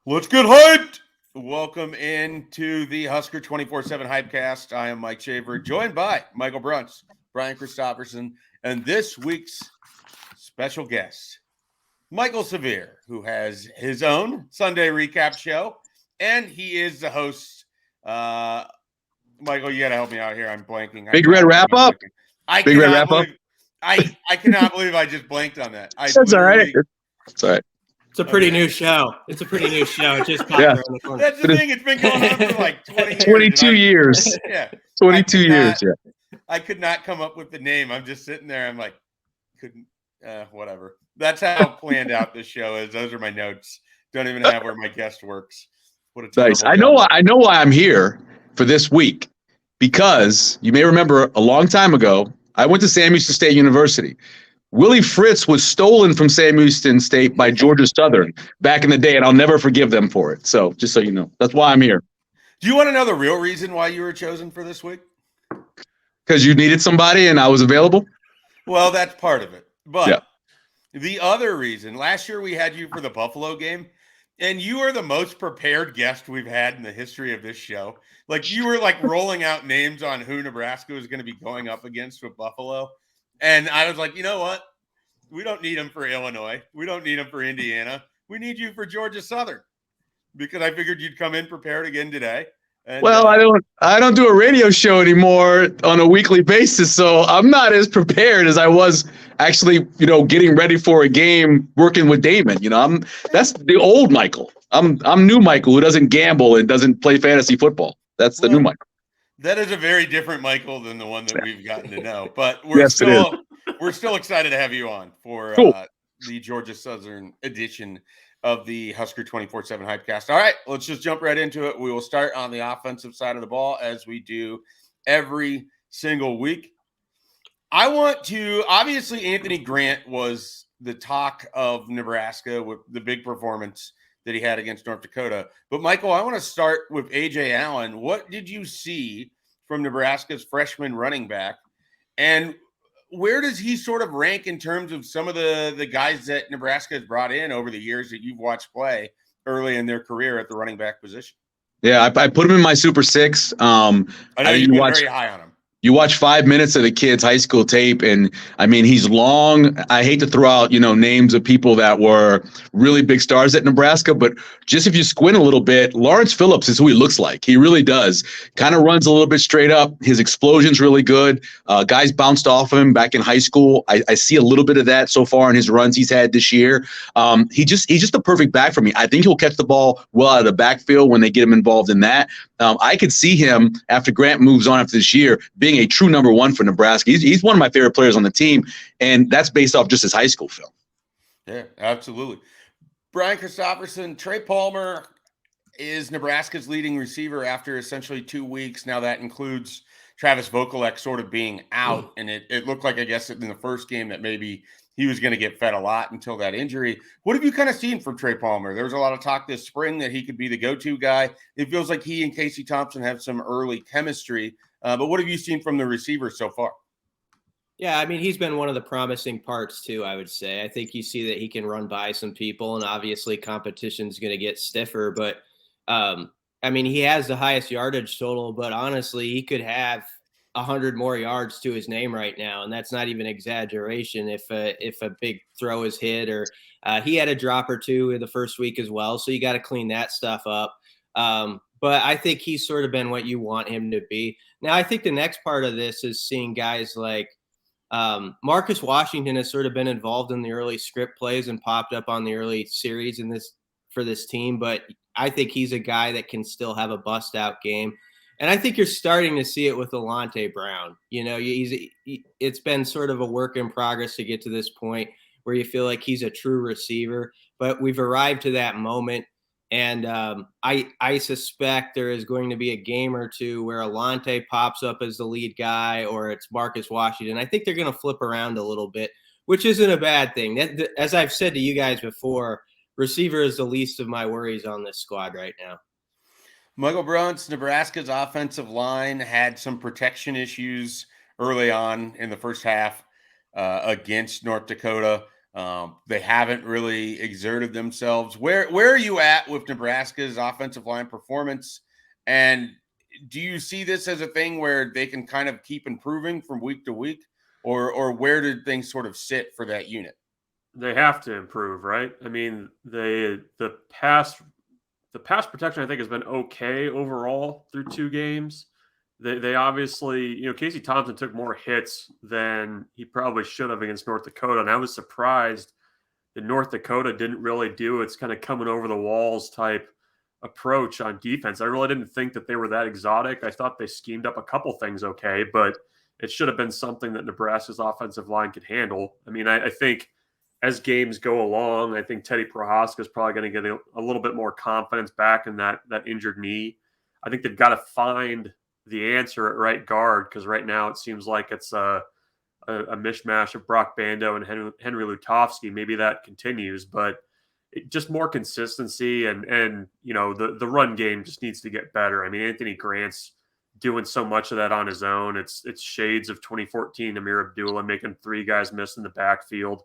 Let's get hyped. Welcome into the Husker247 HypeCast. I am Mike Shaver, joined by Michael Bruntz, Brian Christopherson, and this week's special guest, Michael Severe, who has his own Sunday recap show, and he is the host. Michael, you got to help me out here. I'm blanking. Big Red Wrap Up. Big Red Wrap Up. I cannot believe I just blanked on that. That's all right. It's all right. It's a pretty new show. It just popped around the corner. That's the thing. It's been going on for like 20 years. 22 years. Yeah. 22 years. Yeah. I could not come up with the name. I'm just sitting there. I'm like, whatever. That's how planned out this show is. Those are my notes. Don't even have where my guest works. What a nice. I know why I'm here for this week, because you may remember a long time ago, I went to Sam Houston State University. Willie Fritz was stolen from Sam Houston State by Georgia Southern back in the day, and I'll never forgive them for it. So just so you know, that's why I'm here. Do you want to know the real reason why you were chosen for this week? Because you needed somebody and I was available? Well, that's part of it. But the other reason, last year we had you for the Buffalo game, and you are the most prepared guest we've had in the history of this show. Like, you were like rolling out names on who Nebraska was going to be going up against with Buffalo. And I was like, you know what? We don't need him for Illinois. We don't need him for Indiana. We need you for Georgia Southern, because I figured you'd come in prepared again today. And, well, I don't do a radio show anymore on a weekly basis, so I'm not as prepared as I was actually, getting ready for a game working with Damon. That's the old Michael. I'm new Michael, who doesn't gamble and doesn't play fantasy football. That's the new Michael. That is a very different Michael than the one that we've gotten to know. But we're still excited to have you on for the Georgia Southern edition of the Husker247 HypeCast. All right, let's just jump right into it. We will start on the offensive side of the ball, as we do every single week. Obviously, Anthony Grant was the talk of Nebraska with the big performance that he had against North Dakota. But, Michael, I want to start with Ajay Allen. What did you see from Nebraska's freshman running back? And where does he sort of rank in terms of some of the guys that Nebraska has brought in over the years that you've watched play early in their career at the running back position? Yeah, I put him in my Super Six. I know you've been very high on him. You watch 5 minutes of the kid's high school tape, and he's long. I hate to throw out, names of people that were really big stars at Nebraska, but just if you squint a little bit, Lawrence Phillips is who he looks like. He really does. Kind of runs a little bit straight up. His explosion's really good. Guys bounced off of him back in high school. I see a little bit of that so far in his runs he's had this year. He's just the perfect back for me. I think he'll catch the ball well out of the backfield when they get him involved in that. I could see him, after Grant moves on after this year, being a true number one for Nebraska. He's one of my favorite players on the team, and that's based off just his high school film. Yeah, absolutely. Brian Christopherson, Trey Palmer is Nebraska's leading receiver after essentially 2 weeks. Now that includes Travis Vokalek sort of being out, and it looked like, I guess, in the first game that maybe he was going to get fed a lot until that injury. What have you kind of seen from Trey Palmer? There was a lot of talk this spring that he could be the go-to guy. It feels like he and Casey Thompson have some early chemistry. But what have you seen from the receivers so far? Yeah, he's been one of the promising parts too, I would say. I think you see that he can run by some people, and obviously competition's going to get stiffer. But, he has the highest yardage total, but honestly, he could have 100 more yards to his name right now, and that's not even exaggeration if a big throw is hit, or he had a drop or two in the first week as well, so you got to clean that stuff up. But I think he's sort of been what you want him to be. Now, I think the next part of this is seeing guys like Marcus Washington has sort of been involved in the early script plays and popped up on the early series for this team, but I think he's a guy that can still have a bust-out game. And I think you're starting to see it with Alante Brown. It's been sort of a work in progress to get to this point where you feel like he's a true receiver, but we've arrived to that moment. And I suspect there is going to be a game or two where Alante pops up as the lead guy, or it's Marcus Washington. I think they're going to flip around a little bit, which isn't a bad thing. As I've said to you guys before, receiver is the least of my worries on this squad right now. Michael Bruntz, Nebraska's offensive line had some protection issues early on in the first half against North Dakota. They haven't really exerted themselves. Where are you at with Nebraska's offensive line performance? And do you see this as a thing where they can kind of keep improving from week to week, or where did things sort of sit for that unit? They have to improve, right? I mean, the pass protection I think has been okay overall through 2 games. They obviously, Casey Thompson took more hits than he probably should have against North Dakota, and I was surprised that North Dakota didn't really do its kind of coming over the walls type approach on defense. I really didn't think that they were that exotic. I thought they schemed up a couple things okay, but it should have been something that Nebraska's offensive line could handle. I mean, I think as games go along, I think Teddy Prohaska is probably going to get a little bit more confidence back in that injured knee. I think they've got to find the answer at right guard, because right now it seems like it's a mishmash of Brock Bando and Henry Lutovsky. Maybe that continues, but just more consistency and the run game just needs to get better. I mean, Anthony Grant's doing so much of that on his own. It's shades of 2014 Amir Abdullah making 3 guys miss in the backfield.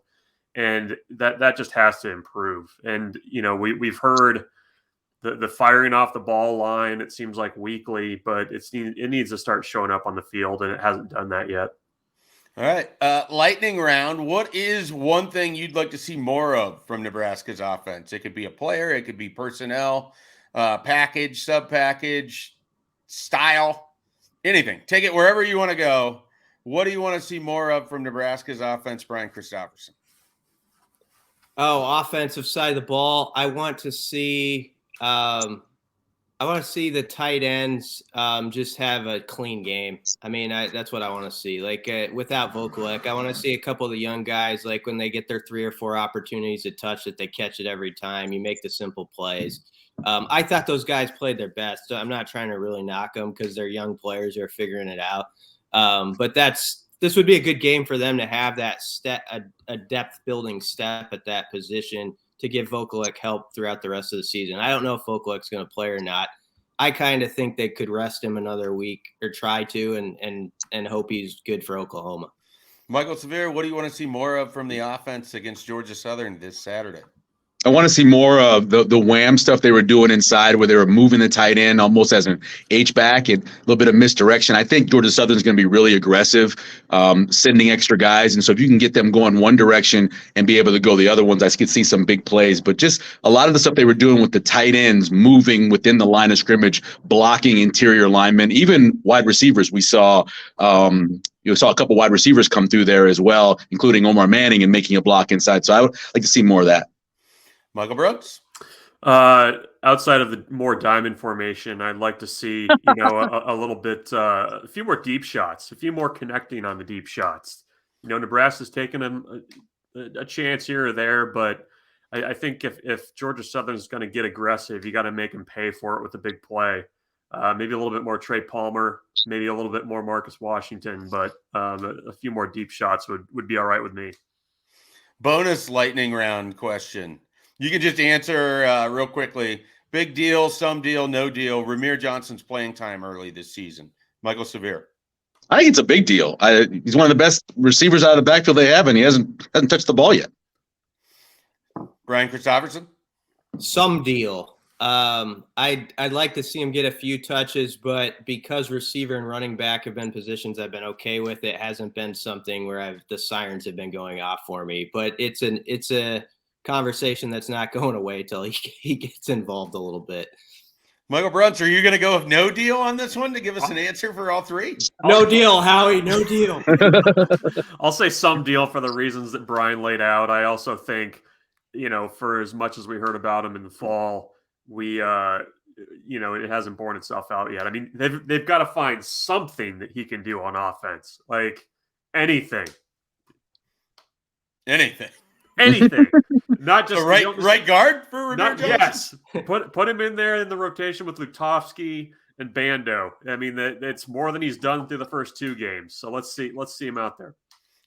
And that just has to improve. And, we've heard the firing off the ball line, it seems like weekly, but it needs to start showing up on the field, and it hasn't done that yet. All right. Lightning round. What is one thing you'd like to see more of from Nebraska's offense? It could be a player, it could be personnel, package, sub-package, style, anything. Take it wherever you want to go. What do you want to see more of from Nebraska's offense, Brian Christopherson? Oh, offensive side of the ball. I want to see the tight ends just have a clean game. I mean, that's what I want to see. Like without Vokalek, I want to see a couple of the young guys, like when they get their 3 or 4 opportunities to touch it, they catch it every time. You make the simple plays. I thought those guys played their best. So I'm not trying to really knock them because they're young players who are figuring it out. But this would be a good game for them to have that step, a depth building step at that position to give Vokalek help throughout the rest of the season. I don't know if Vokalek's going to play or not. I kind of think they could rest him another week or try to and hope he's good for Oklahoma. Michael Severe, what do you want to see more of from the offense against Georgia Southern this Saturday? I want to see more of the wham stuff they were doing inside, where they were moving the tight end almost as an H-back and a little bit of misdirection. I think Georgia Southern is going to be really aggressive, sending extra guys. And so if you can get them going one direction and be able to go the other ones, I could see some big plays. But just a lot of the stuff they were doing with the tight ends, moving within the line of scrimmage, blocking interior linemen, even wide receivers. We saw you saw a couple wide receivers come through there as well, including Omar Manning, and making a block inside. So I would like to see more of that. Michael Brooks? Outside of the more diamond formation, I'd like to see, a little bit, a few more deep shots, a few more connecting on the deep shots. Nebraska's taken a chance here or there, but I think if Georgia Southern is going to get aggressive, you got to make them pay for it with a big play. Maybe a little bit more Trey Palmer, maybe a little bit more Marcus Washington, but a few more deep shots would be all right with me. Bonus lightning round question. You can just answer real quickly. Big deal, some deal, no deal. Ramir Johnson's playing time early this season. Michael Severe. I think it's a big deal. He's one of the best receivers out of the backfield they have, and he hasn't touched the ball yet. Brian Christopherson. Some deal. I'd like to see him get a few touches, but because receiver and running back have been positions I've been okay with, it hasn't been something where the sirens have been going off for me. But it's a conversation that's not going away till he gets involved a little bit. Michael Bruns, are you going to go with no deal on this one to give us an answer for all 3? No deal, Howie. No deal. I'll say some deal for the reasons that Brian laid out. I also think, for as much as we heard about him in the fall, it hasn't borne itself out yet. I mean, they've got to find something that he can do on offense, like anything. Not just right guard for Ramir Johnson? Yes, put him in there in the rotation with Lutovsky and Bando. I mean, it's more than he's done through the first 2 games. So let's see him out there.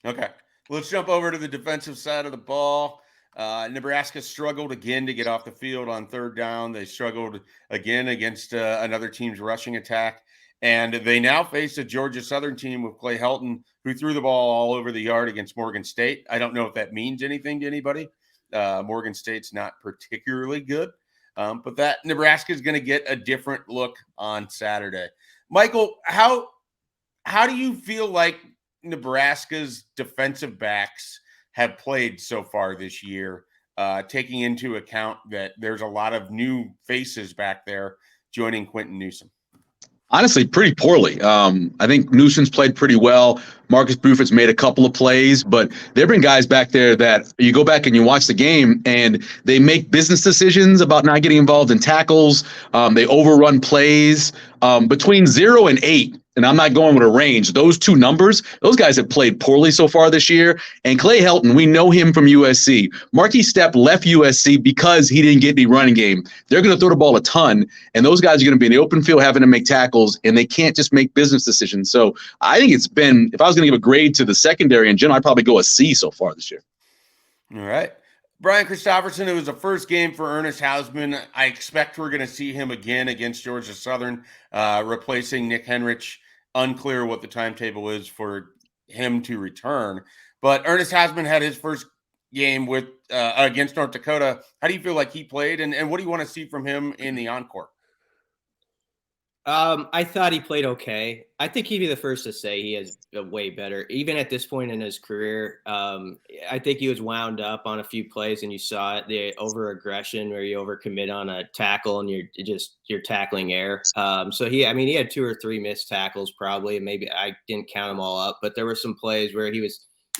Okay, let's jump over to the defensive side of the ball. Nebraska struggled again to get off the field on 3rd down. They struggled again against another team's rushing attack. And they now face a Georgia Southern team with Clay Helton, who threw the ball all over the yard against Morgan State. I don't know if that means anything to anybody. Morgan State's not particularly good, but that Nebraska is going to get a different look on Saturday. Michael, how do you feel like Nebraska's defensive backs have played so far this year, taking into account that there's a lot of new faces back there joining Quentin Newsom? Honestly, pretty poorly. I think Newsom's played pretty well. Marcus Buford's made a couple of plays, but there have been guys back there that you go back and you watch the game and they make business decisions about not getting involved in tackles. They overrun plays. Between 0 and 8, and I'm not going with a range, those two numbers, those guys have played poorly so far this year. And Clay Helton, we know him from USC. Marquis Stepp left USC because he didn't get any running game. They're going to throw the ball a ton, and those guys are going to be in the open field having to make tackles, and they can't just make business decisions. So I think it's been, if I was going to give a grade to the secondary in general, I'd probably go a C so far this year. All right. Brian Christopherson, it was the first game for Ernest Hausman. I expect we're going to see him again against Georgia Southern, replacing Nick Henrich. Unclear what the timetable is for him to return. But Ernest Hausman had his first game with against North Dakota. How do you feel like he played, and what do you want to see from him in the encore? I thought he played okay. I think he'd be the first to say he is way better, even at this point in his career. I think he was wound up on a few plays, and you saw it, the over aggression where you overcommit on a tackle and you're tackling air. So he had 2 or 3 missed tackles probably, and maybe I didn't count them all up, but there were some plays where you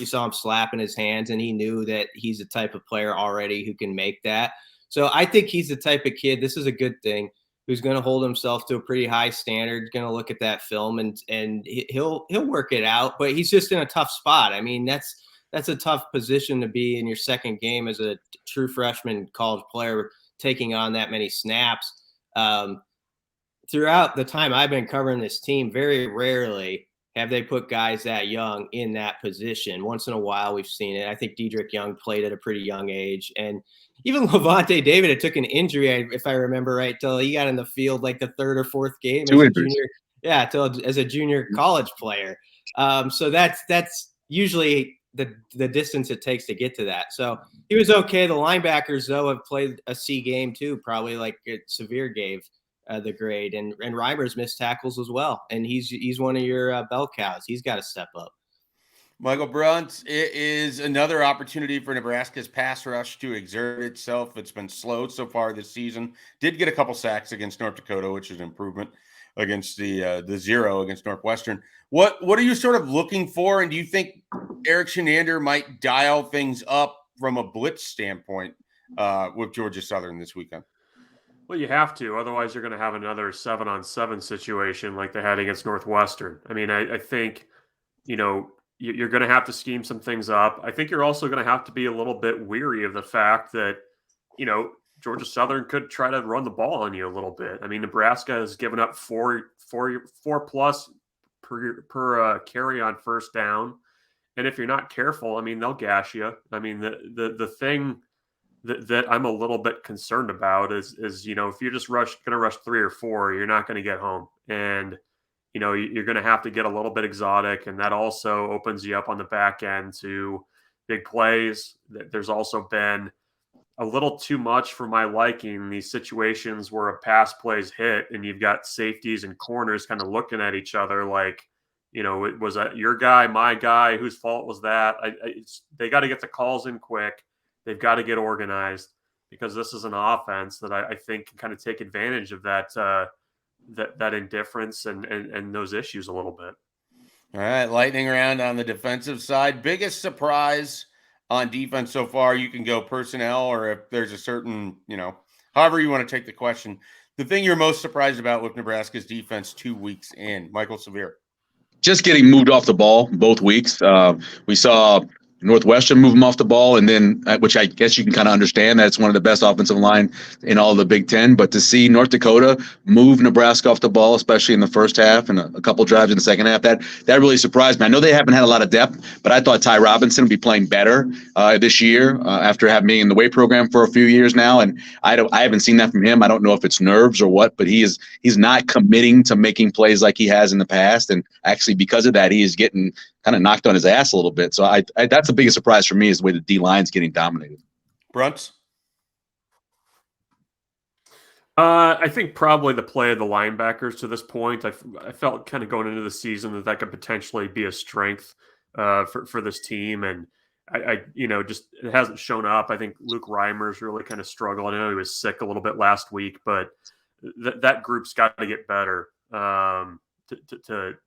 saw him slapping his hands, and he knew that he's the type of player already who can make that. So I think he's the type of kid, this is a good thing, who's going to hold himself to a pretty high standard, going to look at that film and he'll work it out, but he's just in a tough spot. I mean, that's a tough position to be in your second game as a true freshman college player, taking on that many snaps. Throughout the time I've been covering this team, very rarely have they put guys that young in that position. Once in a while we've seen it. I think Dedrick Young played at a pretty young age, and even Levante David, it took an injury, if I remember right, till he got in the field like the 3rd or 4th game as a junior college player. So that's usually the distance it takes to get to that. So he was okay. The linebackers, though, have played a C game too, probably like Severe gave the grade. And Reimer's missed tackles as well. And he's one of your bell cows. He's got to step up. Michael Brunt, it is another opportunity for Nebraska's pass rush to exert itself. It's been slow so far this season. Did get a couple sacks against North Dakota, which is an improvement against the 0 against Northwestern. What are you sort of looking for? And do you think Eric Shenander might dial things up from a blitz standpoint with Georgia Southern this weekend? Well, you have to. Otherwise, you're going to have another 7-on-7 situation like they had against Northwestern. I mean, I think, you're going to have to scheme some things up. I think you're also going to have to be a little bit weary of the fact that, Georgia Southern could try to run the ball on you a little bit. I mean, Nebraska has given up 4+ per carry on first down. And if you're not careful, I mean, they'll gash you. I mean, the thing that I'm a little bit concerned about is if you're just going to rush 3 or 4, you're not going to get home. And you're going to have to get a little bit exotic, and that also opens you up on the back end to big plays. There's also been a little too much for my liking, these situations where a pass play's hit and you've got safeties and corners kind of looking at each other like, was that your guy, my guy, whose fault was that? They got to get the calls in quick. They've got to get organized, because this is an offense that I think can kind of take advantage of that indifference and those issues a little bit. All right, lightning round on the defensive side. Biggest surprise on defense so far? You can go personnel, or if there's a certain, however you want to take the question. The thing you're most surprised about with Nebraska's defense 2 weeks in, Michael Severe. Just getting moved off the ball both weeks. We saw Northwestern move them off the ball, and then which I guess you can kind of understand that it's one of the best offensive line in all of the Big Ten. But to see North Dakota move Nebraska off the ball, especially in the first half and a couple drives in the second half, that really surprised me. I know they haven't had a lot of depth, but I thought Ty Robinson would be playing better this year after having been in the weight program for a few years now, and I haven't seen that from him. I don't know if it's nerves or what, but he's not committing to making plays like he has in the past, and actually because of that, he is getting kind of knocked on his ass a little bit. So I that's the biggest surprise for me is the way the D line's getting dominated. Brunts? I think probably the play of the linebackers to this point. I felt kind of going into the season that could potentially be a strength for this team, and I just it hasn't shown up. I think Luke Reimer's really kind of struggled. I know he was sick a little bit last week, but that group's got to get better to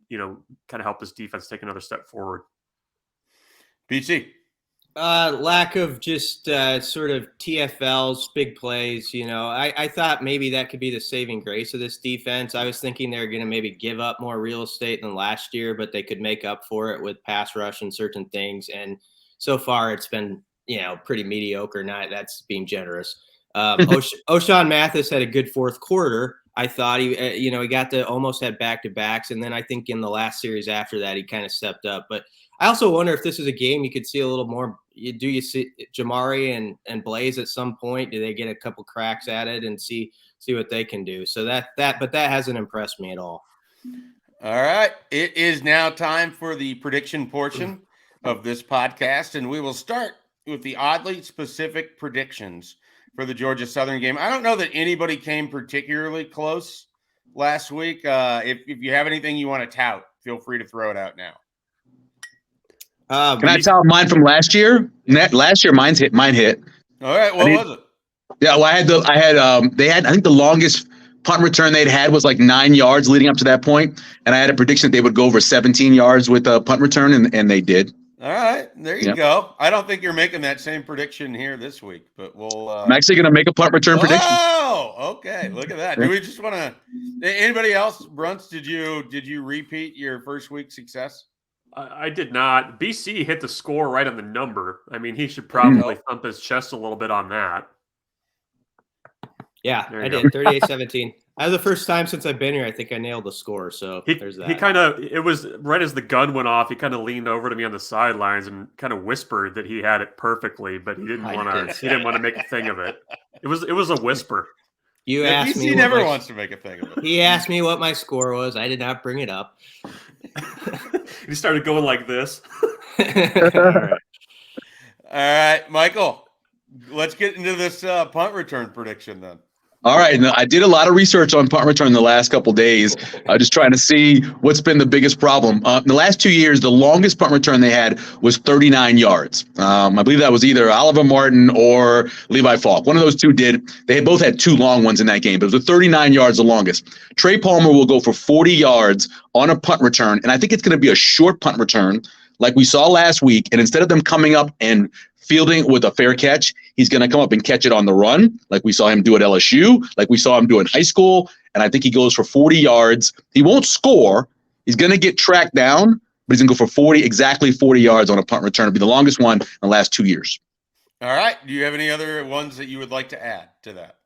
kind of help this defense take another step forward. BC? Lack of just sort of TFLs, big plays. I thought maybe that could be the saving grace of this defense. I was thinking they're going to maybe give up more real estate than last year, but they could make up for it with pass rush and certain things. And so far it's been, pretty mediocre. Not that's being generous. O'Shawn Mathis had a good fourth quarter. I thought he got to almost had back-to-backs. And then I think in the last series after that, he kind of stepped up. But I also wonder if this is a game you could see a little more. Do you see Jamari and Blaze at some point? Do they get a couple cracks at it and see what they can do? So but that hasn't impressed me at all. All right. It is now time for the prediction portion of this podcast, and we will start with the oddly specific predictions for the Georgia Southern game. I don't know that anybody came particularly close last week. If you have anything you want to tout, feel free to throw it out now. Can I tell mine from last year? Last year, mine hit. All right, what was it? Yeah, well, they had I think the longest punt return they'd had was like 9 yards leading up to that point, and I had a prediction that they would go over 17 yards with a punt return, and they did. All right, there you go. I don't think you're making that same prediction here this week, but we'll. I'm actually going to make a punt return prediction. Oh, okay. Look at that. Do we just want to? Anybody else, Brunts? Did you repeat your first week success? I did not. BC hit the score right on the number. I mean, he should probably thump his chest a little bit on that. Yeah, I did. 38-17. That was the first time since I've been here. I think I nailed the score. So there's that. It was right as the gun went off. He kind of leaned over to me on the sidelines and kind of whispered that he had it perfectly, but he didn't want to make a thing of it. It was a whisper. You asked me. He never wants to make a thing of it. He asked me what my score was. I did not bring it up. He started going like this. All right, Michael. Let's get into this punt return prediction then. All right. Now, I did a lot of research on punt return the last couple of days, just trying to see what's been the biggest problem. In the last 2 years, the longest punt return they had was 39 yards. I believe that was either Oliver Martin or Levi Falk. One of those two did. They both had two long ones in that game, but it was 39 yards the longest. Trey Palmer will go for 40 yards on a punt return, and I think it's going to be a short punt return like we saw last week. And instead of them coming up and fielding with a fair catch, he's going to come up and catch it on the run, like we saw him do at LSU, like we saw him do in high school. And I think he goes for 40 yards. He won't score. He's going to get tracked down, but he's going to go for exactly 40 yards on a punt return. It'll be the longest one in the last 2 years. All right. Do you have any other ones that you would like to add to that?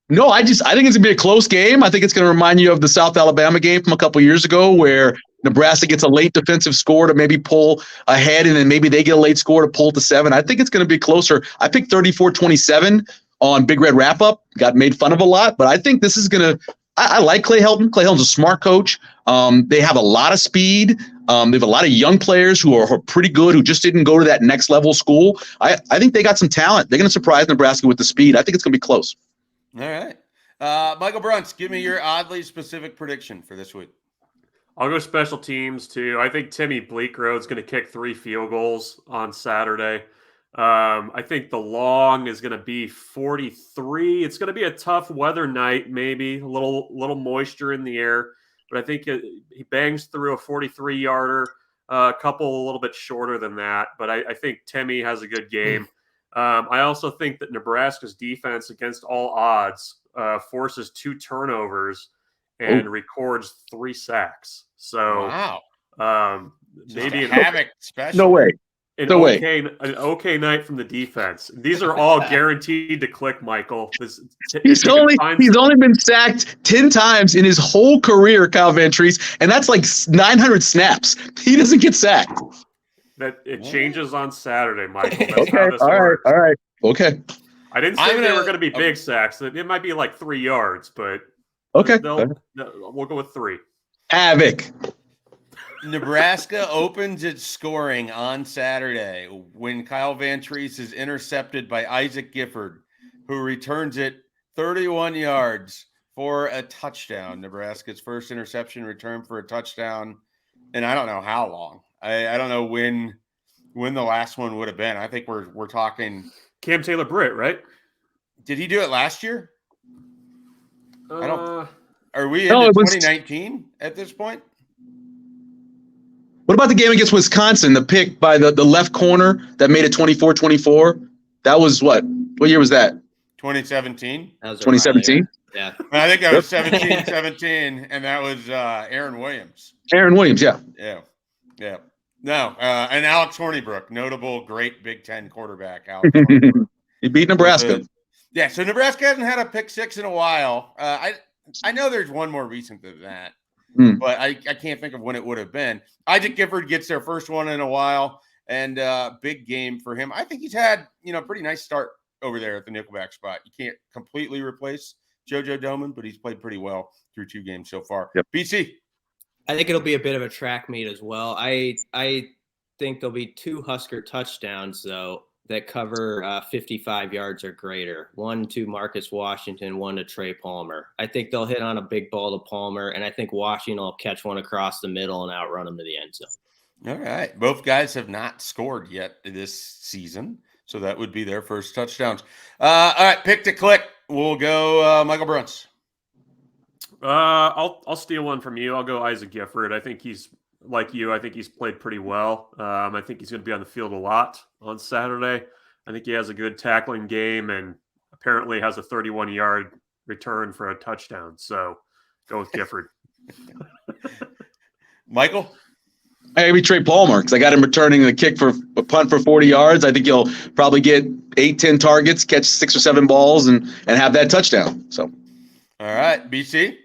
No, I think it's going to be a close game. I think it's going to remind you of the South Alabama game from a couple years ago where Nebraska gets a late defensive score to maybe pull ahead, and then maybe they get a late score to pull to 7. I think it's going to be closer. I picked 34-27 on Big Red Wrap-Up. Got made fun of a lot, but I think this is going to – I like Clay Helton. Clay Helton's a smart coach. They have a lot of speed. They have a lot of young players who are pretty good, who just didn't go to that next-level school. I think they got some talent. They're going to surprise Nebraska with the speed. I think it's going to be close. All right. Michael Brunts, give me your oddly specific prediction for this week. I'll go special teams too. I think Timmy Bleakroad's going to kick 3 field goals on Saturday. I think the long is going to be 43. It's going to be a tough weather night, maybe a little moisture in the air, but I think he bangs through a 43-yarder, a couple a little bit shorter than that. But I think Timmy has a good game. I also think that Nebraska's defense, against all odds, forces 2 turnovers and records 3 sacks. So, wow. maybe an Havoc special. No way. An okay night from the defense. These are all guaranteed to click, Michael. He's only been sacked 10 times in his whole career, Kyle Van Treese, and that's like 900 snaps. He doesn't get sacked. That it changes on Saturday, Michael. That's how this works. All right. Okay. I didn't say they were going to be big sacks. It might be like 3 yards, but okay, we'll go with 3. Havoc. Nebraska opens its scoring on Saturday when Kyle Van Treese is intercepted by Isaac Gifford, who returns it 31 yards for a touchdown. Nebraska's first interception return for a touchdown, and I don't know how long. I don't know when the last one would have been. I think we're talking Cam Taylor-Britt, right? Did he do it last year? I don't. Are we in 2019 at this point? What about the game against Wisconsin, the pick by the left corner that made it 24-24? That was what year was that? 2017. 2017? Yeah. I think that was 17-17, and that was Aaron Williams. Aaron Williams, yeah. Yeah. No, and Alex Hornibrook, notable great Big Ten quarterback. Alex Hornibrook. He beat Nebraska. So Nebraska hasn't had a pick six in a while. I know there's one more recent than that. But I can't think of when it would have been. Isaac Gifford gets their first one in a while, and big game for him. I think he's had pretty nice start over there at the nickelback spot. You can't completely replace JoJo Doman, but he's played pretty well through 2 games so far. Yep. BC. I think it'll be a bit of a track meet as well. I think there'll be 2 Husker touchdowns though that cover 55 yards or greater. 1 to Marcus Washington, 1 to Trey Palmer. I think they'll hit on a big ball to Palmer, and I think Washington will catch one across the middle and outrun him to the end zone. All right. Both guys have not scored yet this season, so that would be their first touchdowns. All right, pick to click. We'll go Michael Bruns. I'll steal one from you. I'll go Isaac Gifford. I think he's like you. I think he's played pretty well. I think he's going to be on the field a lot on Saturday. I think he has a good tackling game and apparently has a 31-yard return for a touchdown. So go with Gifford. Michael? Maybe Trey Palmer, because I got him returning the kick for a punt for 40 yards. I think he'll probably get 8-10 targets, catch 6 or 7 balls, and have that touchdown. So, all right, BC.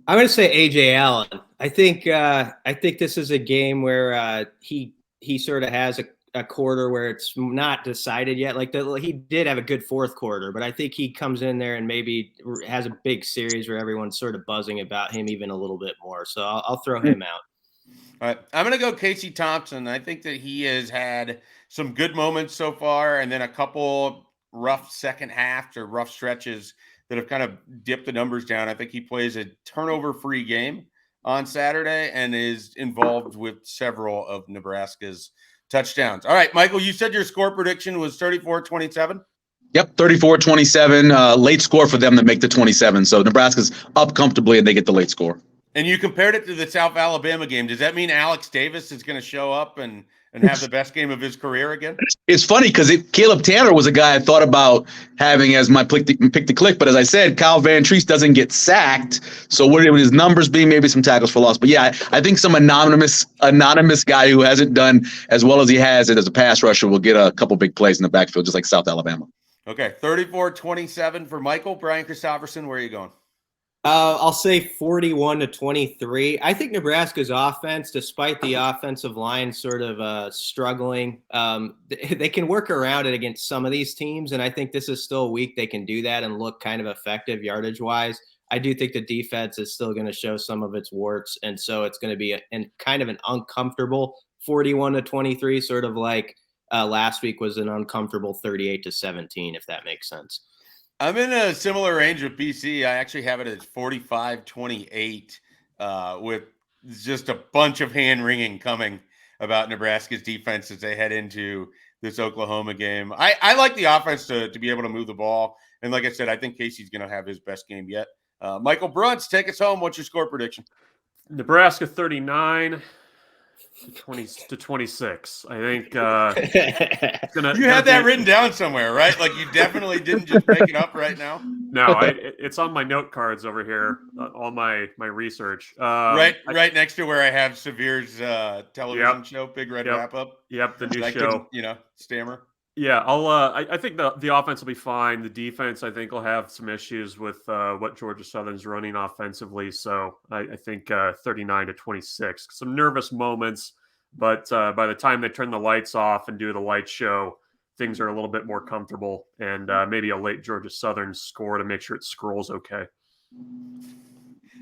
I'm going to say Ajay Allen. I think this is a game where he sort of has a quarter where it's not decided yet. He did have a good fourth quarter, but I think he comes in there and maybe has a big series where everyone's sort of buzzing about him even a little bit more. So I'll throw him out. All right, I'm going to go Casey Thompson. I think that he has had some good moments so far, and then a couple rough second half or rough stretches that have kind of dipped the numbers down. I think he plays a turnover-free game on Saturday and is involved with several of Nebraska's touchdowns. All right, Michael, you said your score prediction was 34-27? Yep, 34-27. Late score for them to make the 27. So Nebraska's up comfortably and they get the late score. And you compared it to the South Alabama game. Does that mean Alex Davis is going to show up and have the best game of his career again? It's funny because Caleb Tanner was a guy I thought about having as my pick to click. But as I said, Kyle Van Treese doesn't get sacked. So what would his numbers be? Maybe some tackles for loss. But yeah, I think some anonymous guy who hasn't done as well as he has it as a pass rusher will get a couple big plays in the backfield, just like South Alabama. Okay, 34-27 for Michael. Brian Christopherson, where are you going? I'll say 41-23. I think Nebraska's offense, despite the offensive line sort of struggling, they can work around it against some of these teams. And I think this is still a week they can do that and look kind of effective yardage-wise. I do think the defense is still going to show some of its warts. And so it's going to be kind of an uncomfortable 41-23, sort of like last week was an uncomfortable 38-17, if that makes sense. I'm in a similar range with BC. I actually have it as 45-28 with just a bunch of hand-wringing coming about Nebraska's defense as they head into this Oklahoma game. I like the offense to be able to move the ball. And like I said, I think Casey's going to have his best game yet. Michael Bruns, take us home. What's your score prediction? Nebraska 39, to 26. I think it's gonna. You had that written down somewhere, right? Like you definitely didn't just make it up right now. No, it's on my note cards over here. All my research. Right next to where I have Severe's television show, Big Red Wrap Up. Yep, the new I show. Could, stammer. Yeah, I think the offense will be fine. The defense, I think, will have some issues with what Georgia Southern's running offensively. So I think 39-26. Some nervous moments, but by the time they turn the lights off and do the light show, things are a little bit more comfortable, and maybe a late Georgia Southern score to make sure it scrolls okay.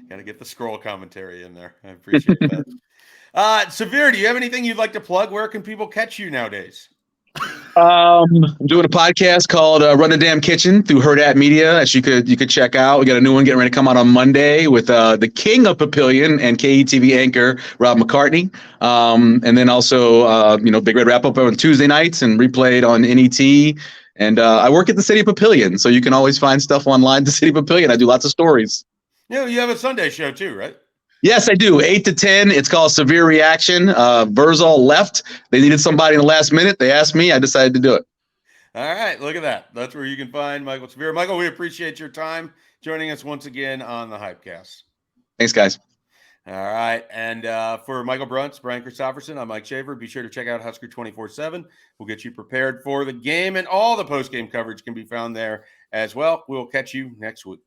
Got to get the scroll commentary in there. I appreciate that. Severe, do you have anything you'd like to plug? Where can people catch you nowadays? I'm doing a podcast called Run the Damn Kitchen through Hurrdat Media that you could check out. We got a new one getting ready to come out on Monday with the king of Papillion and KETV anchor Rob McCartney. And then also Big Red Wrap Up on Tuesday nights and replayed on NET. And I work at the City of Papillion, so you can always find stuff online at the City of Papillion. I do lots of stories. You have a Sunday show too, right? Yes, I do. 8 to 10. It's called Severe Reaction. Verzal left. They needed somebody in the last minute. They asked me. I decided to do it. All right. Look at that. That's where you can find Michael Severe. Michael, we appreciate your time joining us once again on the HypeCast. Thanks, guys. All right. And for Michael Bruntz, Brian Christopherson, I'm Mike Shaver. Be sure to check out Husker247. We'll get you prepared for the game, and all the post-game coverage can be found there as well. We'll catch you next week.